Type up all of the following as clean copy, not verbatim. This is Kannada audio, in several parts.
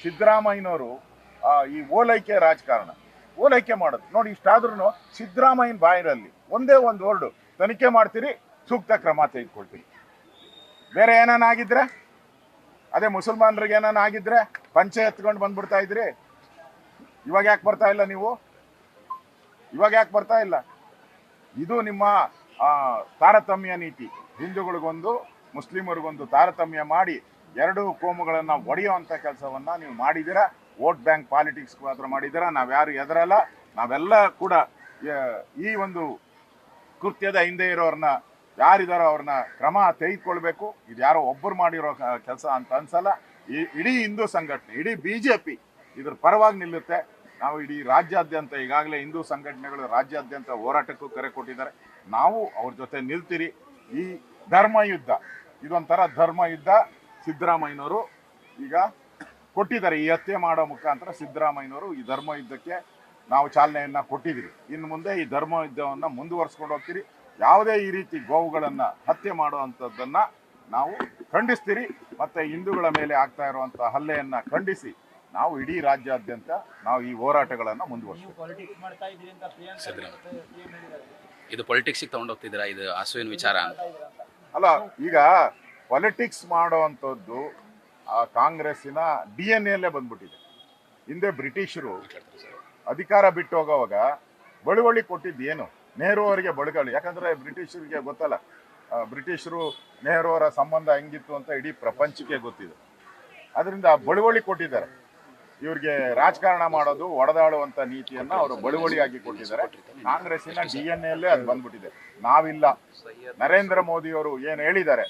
ಸಿದ್ದರಾಮಯ್ಯನವರು ಈ ಓಲೈಕೆ ರಾಜಕಾರಣ ಓಲೈಕೆ ಮಾಡೋದು ನೋಡಿ. ಇಷ್ಟಾದ್ರೂ ಸಿದ್ದರಾಮಯ್ಯನ ಬಾಯಿರಲ್ಲಿ ಒಂದೇ ಒಂದು ವರ್ಡು ತನಿಖೆ ಮಾಡ್ತೀರಿ, ಸೂಕ್ತ ಕ್ರಮ ತೆಗೆದುಕೊಳ್ತೀರಿ. ಬೇರೆ ಏನಾಗಿದ್ರೆ, ಅದೇ ಮುಸಲ್ಮಾನರಿಗೆ ಏನಾಗಿದ್ರೆ ಪಂಚೆ ಎತ್ಕೊಂಡು ಬಂದ್ಬಿಡ್ತಾ ಇದ್ರಿ. ಇವಾಗ ಯಾಕೆ ಬರ್ತಾ ಇಲ್ಲ ನೀವು? ಇವಾಗ ಯಾಕೆ ಬರ್ತಾ ಇಲ್ಲ? ಇದು ನಿಮ್ಮ ತಾರತಮ್ಯ ನೀತಿ. ಹಿಂದೂಗಳಿಗೊಂದು ಮುಸ್ಲಿಮರಿಗೊಂದು ತಾರತಮ್ಯ ಮಾಡಿ ಎರಡು ಕೋಮುಗಳನ್ನು ಒಡೆಯುವಂಥ ಕೆಲಸವನ್ನು ನೀವು ಮಾಡಿದ್ದೀರಾ. ವೋಟ್ ಬ್ಯಾಂಕ್ ಪಾಲಿಟಿಕ್ಸ್ ಮಾತ್ರ ಮಾಡಿದ್ದೀರಾ. ನಾವ್ಯಾರು ಎದರಲ್ಲ. ನಾವೆಲ್ಲ ಕೂಡ ಈ ಒಂದು ಕೃತ್ಯದ ಹಿಂದೆ ಇರೋರನ್ನ ಯಾರಿದಾರೋ ಅವ್ರನ್ನ ಕ್ರಮ ತೆಗೆದುಕೊಳ್ಬೇಕು. ಇದು ಯಾರೋ ಒಬ್ಬರು ಮಾಡಿರೋ ಕೆಲಸ ಅಂತ ಅನ್ಸಲ್ಲ. ಇಡೀ ಹಿಂದೂ ಸಂಘಟನೆ, ಇಡೀ BJP ಇದ್ರ ಪರವಾಗಿ ನಿಲ್ಲುತ್ತೆ. ನಾವು ಇಡೀ ರಾಜ್ಯಾದ್ಯಂತ ಈಗಾಗಲೇ ಹಿಂದೂ ಸಂಘಟನೆಗಳು ರಾಜ್ಯಾದ್ಯಂತ ಹೋರಾಟಕ್ಕೂ ಕರೆ ಕೊಟ್ಟಿದ್ದಾರೆ. ನಾವು ಅವ್ರ ಜೊತೆ ನಿಲ್ತೀರಿ. ಈ ಧರ್ಮ ಯುದ್ಧ ಇದೊಂಥರ ಧರ್ಮ ಯುದ್ಧ. ಸಿದ್ದರಾಮಯ್ಯನವರು ಈಗ ಕೊಟ್ಟಿದ್ದಾರೆ. ಈ ಹತ್ಯೆ ಮಾಡೋ ಮುಖಾಂತರ ಸಿದ್ದರಾಮಯ್ಯನವರು ಈ ಧರ್ಮ ಯುದ್ಧಕ್ಕೆ ನಾವು ಚಾಲನೆಯನ್ನು ಕೊಟ್ಟಿದ್ದೀರಿ. ಇನ್ನು ಮುಂದೆ ಈ ಧರ್ಮ ಯುದ್ಧವನ್ನು ಮುಂದುವರಿಸ್ಕೊಂಡು ಹೋಗ್ತೀರಿ. ಯಾವುದೇ ಈ ರೀತಿ ಗೋವುಗಳನ್ನು ಹತ್ಯೆ ಮಾಡುವಂಥದ್ದನ್ನು ನಾವು ಖಂಡಿಸ್ತೀರಿ. ಮತ್ತು ಹಿಂದೂಗಳ ಮೇಲೆ ಆಗ್ತಾ ಇರುವಂಥ ಹಲ್ಲೆಯನ್ನು ಖಂಡಿಸಿ ನಾವು ಇಡೀ ರಾಜ್ಯಾದ್ಯಂತ ನಾವು ಈ ಹೋರಾಟಗಳನ್ನು ಮುಂದುವರಿಸ್ತೀವಿ. ಇದು ಪೊಲಿಟಿಕ್ಸಿಗೆ ತಗೊಂಡೋಗ್ತಿದ್ದೀರಾ? ಇದು ಹಸುವಿನ ವಿಚಾರ ಅಲ್ಲ. ಈಗ ಪಾಲಿಟಿಕ್ಸ್ ಮಾಡುವಂಥದ್ದು ಕಾಂಗ್ರೆಸ್ಸಿನ DNA ಬಂದ್ಬಿಟ್ಟಿದೆ. ಹಿಂದೆ ಬ್ರಿಟಿಷರು ಅಧಿಕಾರ ಬಿಟ್ಟು ಹೋಗೋವಾಗ ಬಳುವಳಿ ಕೊಟ್ಟಿದ್ದು ಏನು? ನೆಹರು ಅವರಿಗೆ ಬಳುವಳಿ. ಯಾಕಂದರೆ ಬ್ರಿಟಿಷರಿಗೆ ಗೊತ್ತಲ್ಲ, ಬ್ರಿಟಿಷರು ನೆಹರು ಅವರ ಸಂಬಂಧ ಹೆಂಗಿತ್ತು ಅಂತ ಇಡೀ ಪ್ರಪಂಚಕ್ಕೆ ಗೊತ್ತಿದೆ. ಅದರಿಂದ ಬಳುವಳಿ ಕೊಟ್ಟಿದ್ದಾರೆ. ಇವ್ರಿಗೆ ರಾಜಕಾರಣ ಮಾಡೋದು, ಒಡೆದಾಡುವಂಥ ನೀತಿಯನ್ನು ಅವರು ಬಳುವಳಿಯಾಗಿ ಕೊಟ್ಟಿದ್ದಾರೆ. ಕಾಂಗ್ರೆಸ್ಸಿನ DNA ಅದು ಬಂದ್ಬಿಟ್ಟಿದೆ. ನಾವಿಲ್ಲ. ನರೇಂದ್ರ ಮೋದಿಯವರು ಏನು ಹೇಳಿದ್ದಾರೆ,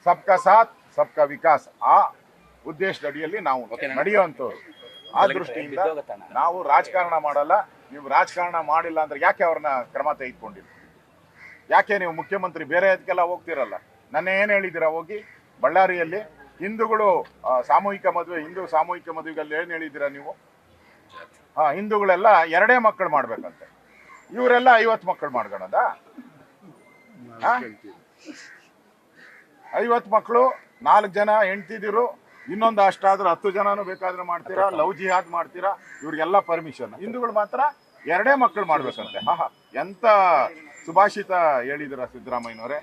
ಸಬ್ಕಾ ಸಾಥ್ ಸಬ್ಕಾ ವಿಕಾಸ್, ಆ ಉದ್ದೇಶದ ಅಡಿಯಲ್ಲಿ ನಾವು ನಡೆಯುವಂಥವ್ರು. ಆ ದೃಷ್ಟಿಯಿಂದ ನಾವು ರಾಜಕಾರಣ ಮಾಡಲ್ಲ. ನೀವು ರಾಜಕಾರಣ ಮಾಡಿಲ್ಲ ಅಂದ್ರೆ ಯಾಕೆ ಅವ್ರನ್ನ ಕ್ರಮ ತೆಗೆದುಕೊಂಡಿಲ್ಲ? ಯಾಕೆ ನೀವು ಮುಖ್ಯಮಂತ್ರಿ ಬೇರೆ ಅದಕ್ಕೆಲ್ಲ ಹೋಗ್ತಿರಲ್ಲ? ನನ್ನ ಏನು ಹೇಳಿದ್ದೀರಾ? ಹೋಗಿ ಬಳ್ಳಾರಿಯಲ್ಲಿ ಹಿಂದೂಗಳು ಸಾಮೂಹಿಕ ಮದುವೆ, ಹಿಂದೂ ಸಾಮೂಹಿಕ ಮದುವೆಗಳಲ್ಲಿ ಏನು ಹೇಳಿದ್ದೀರಾ ನೀವು? ಹಿಂದೂಗಳೆಲ್ಲ 2 ಮಕ್ಕಳು ಮಾಡ್ಬೇಕಂತೆ. ಇವರೆಲ್ಲ 50 ಮಕ್ಕಳು ಮಾಡ್ಕೊಳದ? 50 ಮಕ್ಕಳು, 4 ಜನ ಹೆಂಡ್ತಿದಿರು, ಇನ್ನೊಂದು ಅಷ್ಟಾದ್ರೂ 10 ಜನನೂ ಬೇಕಾದ್ರೆ ಮಾಡ್ತೀರಾ. ಲವ್ ಜಿಹಾದ್ ಮಾಡ್ತೀರಾ. ಇವ್ರಿಗೆಲ್ಲ ಪರ್ಮಿಷನ್. ಹಿಂದೂಗಳು ಮಾತ್ರ 2 ಮಕ್ಕಳು ಮಾಡ್ಬೇಕಂತೆ. ಎಂತ ಸುಭಾಷಿತ ಹೇಳಿದಿರ ಸಿದ್ದರಾಮಯ್ಯನವರೇ.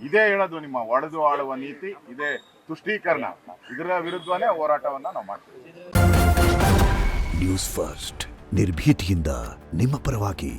ಇದೇ ಹೇಳೋದು ನಿಮ್ಮ ಒಡೆದು ಆಳುವ ನೀತಿ, ಇದೇ ತುಷ್ಟೀಕರಣ. ಇದರ ವಿರುದ್ಧನೇ ಹೋರಾಟವನ್ನ ನಾವು ಮಾಡ್ತೀವಿ. ನ್ಯೂಸ್ ಫಸ್ಟ್, ನಿರ್ಭೀತಿಯಿಂದ ನಿಮ್ಮ ಪರವಾಗಿ.